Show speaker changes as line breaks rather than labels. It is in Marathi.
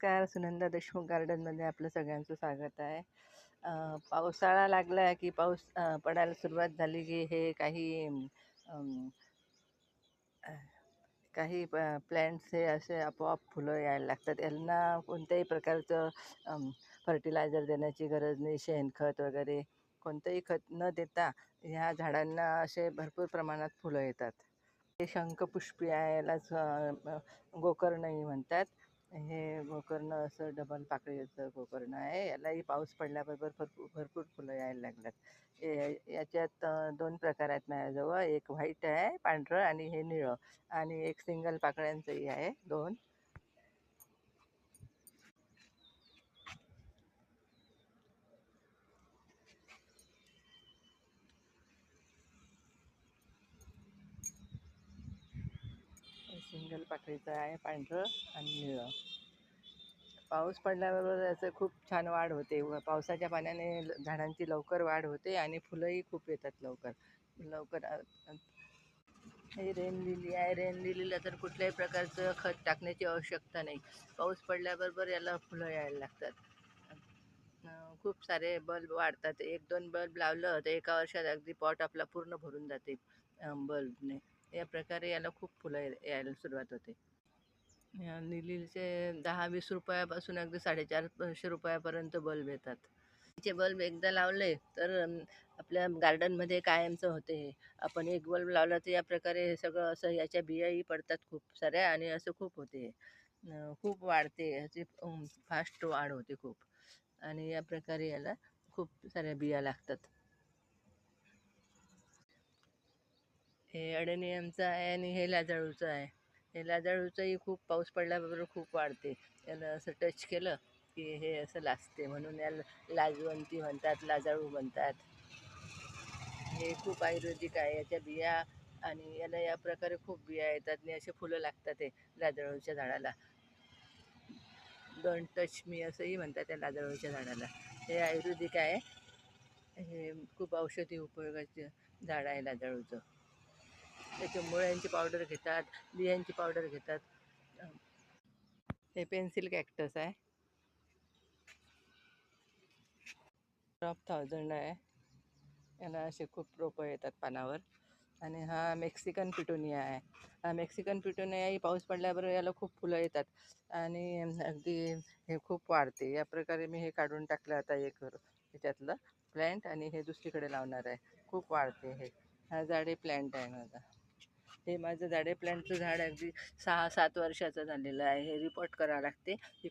नमस्कार. सुनंदा देशमुख गार्डनमध्ये आपलं सगळ्यांचं स्वागत आहे. पावसाळा लागला की पाऊस पडायला सुरुवात झाली की हे अम, अ, काही प्लॅन्ट्स हे असे आपोआप फुलं यायला लागतात. यांना कोणत्याही प्रकारचं फर्टिलायझर देण्याची गरज नाही. शेणखत वगैरे कोणतंही खत न देता ह्या झाडांना असे भरपूर प्रमाणात फुलं येतात. हे शंखपुष्पी आहे, यालाच गोकर्णही म्हणतात. हे गोकर्ण असं डबल पाकळीचं गोकर्ण आहे. यालाही पाऊस पडल्याबरोबर भरपूर भरपूर फुलं यायला लागतात. याच्यात दोन प्रकार आहेत माझ्याजवळ. एक व्हाईट आहे, पांढरं, आणि हे निळं, आणि एक सिंगल पाकळ्यांचंही आहे, दोन. सिंगल पाकळीचं आहे, पांढरं आणि निळं. पाऊस पडल्याबरोबर याचं खूप छान वाढ होते. पावसाच्या पाण्याने झाडांची लवकर वाढ होते आणि फुलंही खूप येतात लवकर लवकर. हे रेन लिली आहे. रेन लिलीला तर कुठल्याही प्रकारचं खत टाकण्याची आवश्यकता नाही. पाऊस पडल्याबरोबर याला फुलं यायला लागतात. खूप सारे बल्ब वाढतात. एक दोन बल्ब लावलं तर एका वर्षात अगदी पॉट आपला पूर्ण भरून जाते बल्बने. या प्रकारे याला खूप फुलं यायला सुरुवात होते. लिलीचे 10-20 रुपयापासून अगदी 450-500 रुपयापर्यंत बल्ब येतात. चे बल्ब एकदा लावले तर आपल्या गार्डनमध्ये कायमचं होते हे. आपण एक बल्ब लावला तर या प्रकारे हे सगळं असं याच्या बियाही पडतात खूप साऱ्या, आणि असं खूप होते. खूप वाढते याची, फास्ट वाढ होते खूप, आणि या प्रकारे याला खूप साऱ्या बिया लागतात. हे अडेनियमचं आहे आणि हे लाजाळूचं आहे. हे लाजाळूचंही खूप पाऊस पडल्याबरोबर खूप वाढते. याला असं टच केलं की हे असं लाजते, म्हणून याला लाजवंती म्हणतात, लाजाळू म्हणतात. हे खूप आयुर्वेदिक आहे. याच्या बिया, आणि याला या प्रकारे खूप बिया येतात आणि असे फुलं लागतात ते लाजाळूच्या झाडाला. डोंट टच मी असंही म्हणतात त्या लाजाळूच्या झाडाला. हे आयुर्वेदिक आहे. हे खूप औषधी उपयोगाचे झाड आहे लाजाळूचं. त्याच्या मुळ्यांची पावडर घेतात, बियांची पावडर घेतात. हे पेन्सिल कॅक्टस आहे. ऑफ 1000 आहे. याला असे खूप रोपं येतात पानावर. आणि हा मेक्सिकन पिटोनिया आहे. हा मेक्सिकन पिटोनियाही पाऊस पडल्याबरोबर याला खूप फुलं येतात आणि अगदी हे खूप वाढते. या प्रकारे मी हे काढून टाकलं आता एक ह्याच्यातलं प्लॅन्ट, आणि हे दुसरीकडे लावणार आहे. खूप वाढते हे. हा झाडे प्लॅन्ट आहे माझा. हे माझं झाडे प्लॅन्टचं झाड अगदी 6-7 वर्षाचं झालेलं आहे. हे रिपोर्ट करावं लागते. ही